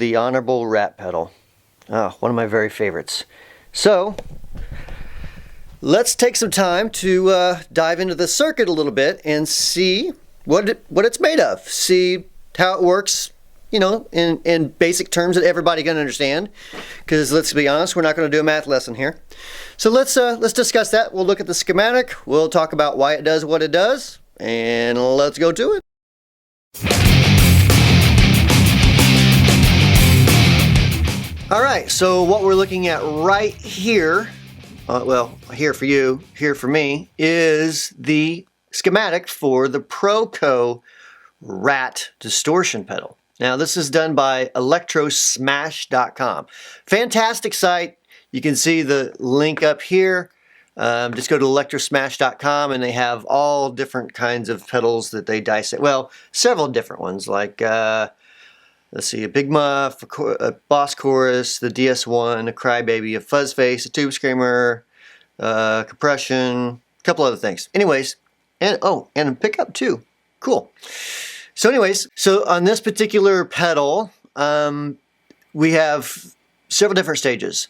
the Honorable Rat pedal. Oh, one of my very favorites. So, let's take some time to dive into the circuit a little bit and see what it's made of. See how it works, you know, in basic terms that everybody can understand. Because let's be honest, we're not going to do a math lesson here. So let's discuss that. We'll look at the schematic. We'll talk about why it does what it does, and let's go to it. All right, so what we're looking at right here, well, here for you, here for me, is the schematic for the Proco Rat Distortion pedal. Now, this is done by electrosmash.com. Fantastic site. You can see the link up here. Just go to electrosmash.com and they have all different kinds of pedals that they dissect. Well, several different ones like, let's see, a Big Muff, a Boss Chorus, the DS1, a Crybaby, a Fuzz Face, a Tube Screamer, compression, a couple other things. Anyways, and a pickup too. Cool. So anyways, so on this particular pedal, we have several different stages.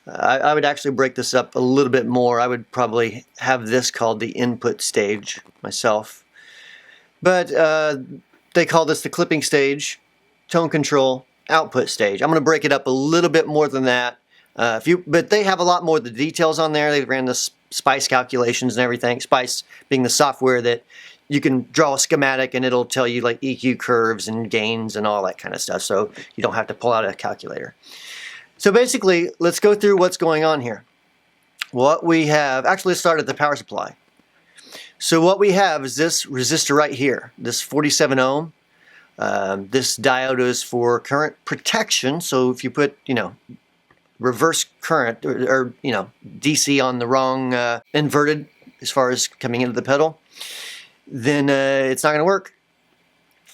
I would actually break this up a little bit more. I would probably have this called the input stage myself. But they call this the clipping stage, tone control, output stage. I'm going to break it up a little bit more than that. But they have a lot more of the details on there. They ran the Spice calculations and everything. Spice being the software that you can draw a schematic and it'll tell you like EQ curves and gains and all that kind of stuff. So you don't have to pull out a calculator. So basically, let's go through what's going on here. What we have, actually let's start at the power supply. So what we have is this resistor right here, this 47 ohm. This diode is for current protection. So if you put, you know, reverse current or you know, DC on the wrong inverted as far as coming into the pedal, then it's not going to work.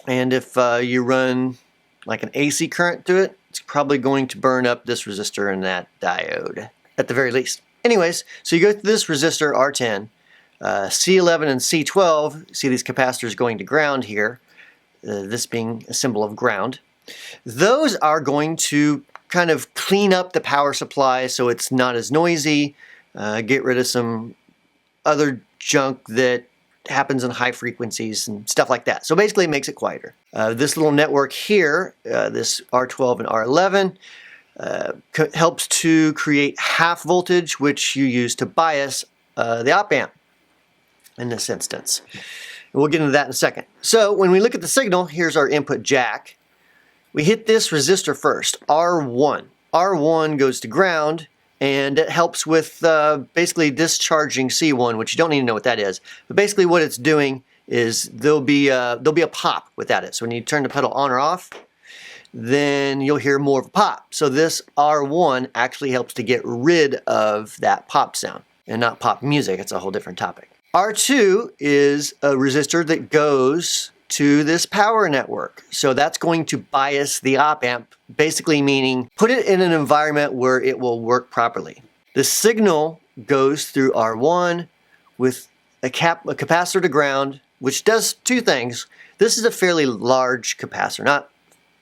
And if you run like an AC current through it, it's probably going to burn up this resistor and that diode at the very least. Anyways, so you go through this resistor R10, C11 and C12, see these capacitors going to ground here, this being a symbol of ground. Those are going to kind of clean up the power supply so it's not as noisy, get rid of some other junk that happens in high frequencies and stuff like that. So basically it makes it quieter. This little network here, this R12 and R11, helps to create half voltage, which you use to bias the op amp in this instance. And we'll get into that in a second. So when we look at the signal, here's our input jack. We hit this resistor first, R1. R1 goes to ground, and it helps with basically discharging C1, which you don't need to know what that is. But basically what it's doing is there'll be a pop without it. So when you turn the pedal on or off, then you'll hear more of a pop. So this R1 actually helps to get rid of that pop sound. And not pop music, it's a whole different topic. R2 is a resistor that goes to this power network. So that's going to bias the op amp, basically meaning put it in an environment where it will work properly. The signal goes through R1 with a capacitor to ground, which does two things. This is a fairly large capacitor, not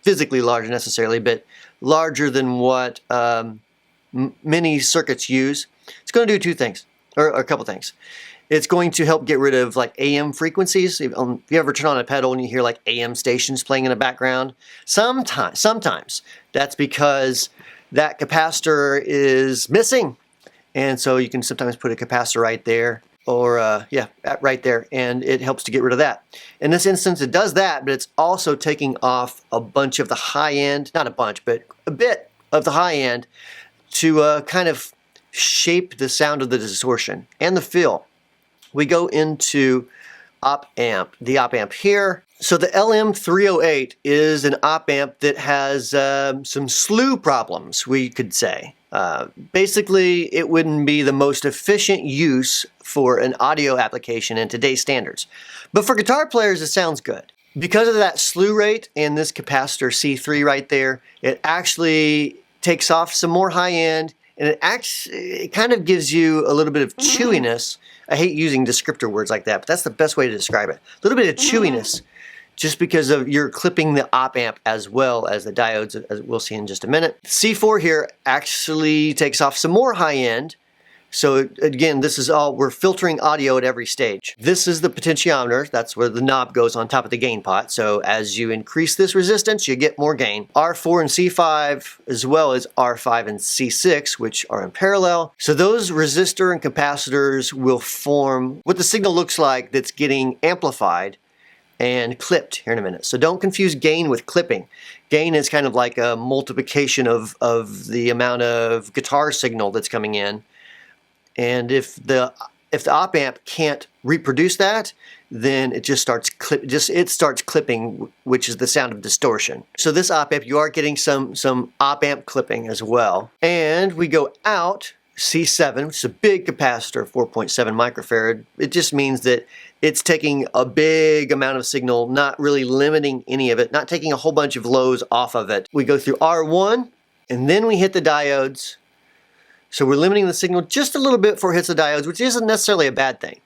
physically large necessarily, but larger than what many circuits use. It's going to do two things, or a couple things. It's going to help get rid of like AM frequencies. If you ever turn on a pedal and you hear like AM stations playing in the background, sometimes that's because that capacitor is missing. And so you can sometimes put a capacitor right there, or right there, and it helps to get rid of that. In this instance, it does that, but it's also taking off a bunch of the high end, not a bunch, but a bit of the high end to kind of shape the sound of the distortion and the feel. We go into op amp, the op amp here. So the LM308 is an op amp that has some slew problems, we could say. Basically, it wouldn't be the most efficient use for an audio application in today's standards. But for guitar players, it sounds good. Because of that slew rate and this capacitor C3 right there, it actually takes off some more high end, and it kind of gives you a little bit of chewiness. I hate using descriptor words like that, but that's the best way to describe it. A little bit of chewiness just because of you're clipping the op amp as well as the diodes, as we'll see in just a minute. C4 here actually takes off some more high end. So again, this is all, we're filtering audio at every stage. This is the potentiometer. That's where the knob goes on top of the gain pot. So as you increase this resistance, you get more gain. R4 and C5, as well as R5 and C6, which are in parallel. So those resistor and capacitors will form what the signal looks like that's getting amplified and clipped here in a minute. So don't confuse gain with clipping. Gain is kind of like a multiplication of the amount of guitar signal that's coming in. And if the op amp can't reproduce that, then it just starts clipping, which is the sound of distortion. So this op amp, you are getting some op amp clipping as well. And we go out C7, which is a big capacitor, 4.7 microfarad. It just means that it's taking a big amount of signal, not really limiting any of it, not taking a whole bunch of lows off of it. We go through R1, and then we hit the diodes. So we're limiting the signal just a little bit before it hits the diodes, which isn't necessarily a bad thing.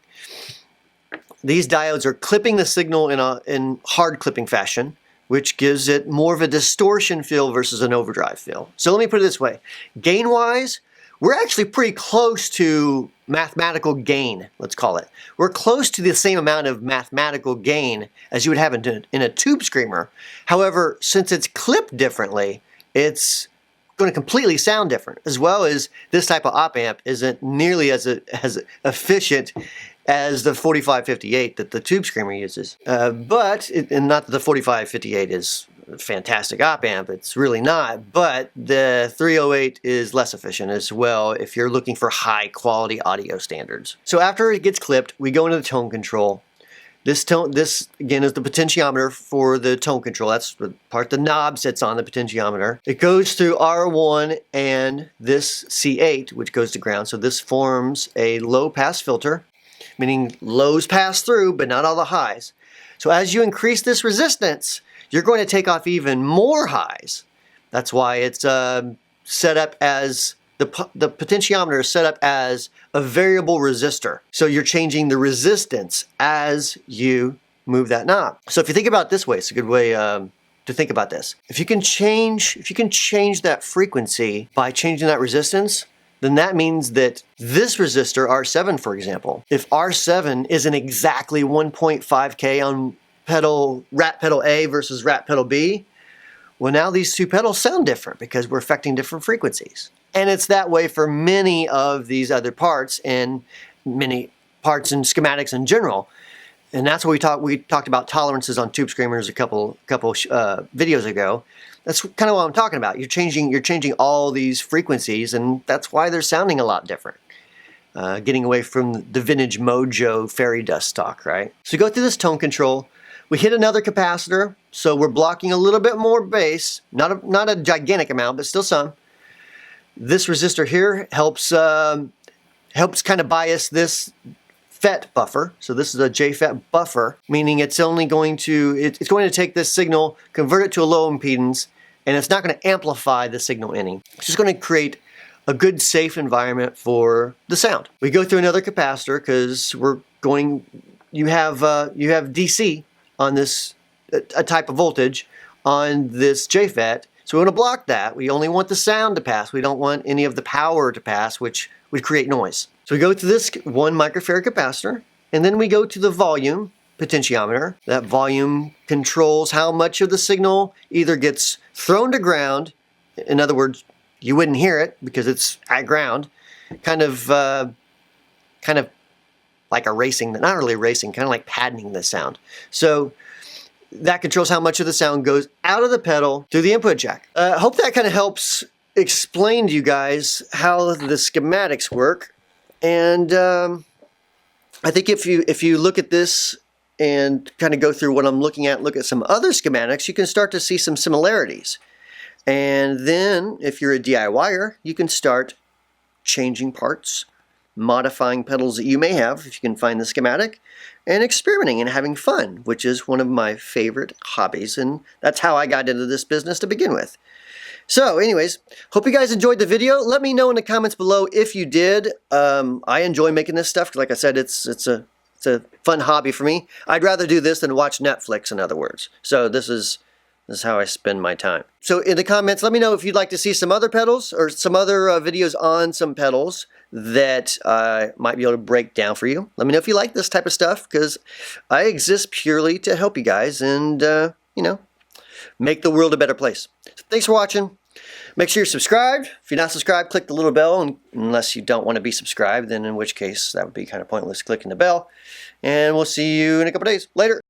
These diodes are clipping the signal in hard clipping fashion, which gives it more of a distortion feel versus an overdrive feel. So let me put it this way. Gain-wise, we're actually pretty close to mathematical gain, let's call it. We're close to the same amount of mathematical gain as you would have in a tube screamer. However, since it's clipped differently, it's going to completely sound different, as well as this type of op amp isn't nearly as efficient as the 4558 that the tube screamer uses. And not that the 4558 is a fantastic op amp, it's really not, but the 308 is less efficient as well if you're looking for high quality audio standards. So after it gets clipped, we go into the tone control. This again is the potentiometer for the tone control. That's the part the knob sits on, the potentiometer. It goes through R1 and this C8, which goes to ground. So this forms a low pass filter, meaning lows pass through, but not all the highs. So as you increase this resistance, you're going to take off even more highs. That's why it's set up as the potentiometer is set up as a variable resistor. So you're changing the resistance as you move that knob. So if you think about it this way, it's a good way to think about this. If you can change that frequency by changing that resistance, then that means that this resistor, R7 for example, if R7 isn't exactly 1.5K on Rat pedal A versus Rat pedal B, well now these two pedals sound different because we're affecting different frequencies. And it's that way for many of these other parts and many parts in schematics in general. And that's what we talked about tolerances on tube screamers a couple videos ago. That's kind of what I'm talking about. You're changing all these frequencies, and that's why they're sounding a lot different. Getting away from the vintage mojo fairy dust talk, right? So we go through this tone control. We hit another capacitor, so we're blocking a little bit more bass. Not a gigantic amount, but still some. This resistor here helps kind of bias this FET buffer. So this is a JFET buffer, meaning it's going to take this signal, convert it to a low impedance, and it's not going to amplify the signal any. It's just going to create a good, safe environment for the sound. We go through another capacitor because you have DC on this a type of voltage on this JFET. So we want to block that. We only want the sound to pass. We don't want any of the power to pass, which would create noise. So we go to this 1 microfarad capacitor, and then we go to the volume potentiometer. That volume controls how much of the signal either gets thrown to ground. In other words, you wouldn't hear it because it's at ground. Kind of like erasing, not really erasing, kind of like patterning the sound. So that controls how much of the sound goes out of the pedal through the input jack. I hope that kind of helps explain to you guys how the schematics work. And I think if you look at this and kind of go through what I'm looking at, look at some other schematics, you can start to see some similarities. And then if you're a DIYer, you can start changing parts, modifying pedals that you may have if you can find the schematic, and experimenting and having fun, which is one of my favorite hobbies, and that's how I got into this business to begin with. So anyways, hope you guys enjoyed the video. Let me know in the comments below if you did. I enjoy making this stuff. Like I said, it's a a fun hobby for me. I'd rather do this than watch Netflix, in other words. So this is how I spend my time. So in the comments, let me know if you'd like to see some other pedals or some other videos on some pedals that I might be able to break down for you. Let me know if you like this type of stuff, because I exist purely to help you guys and, you know, make the world a better place. So thanks for watching. Make sure you're subscribed. If you're not subscribed, click the little bell, unless you don't want to be subscribed, then in which case that would be kind of pointless clicking the bell. And we'll see you in a couple days. Later.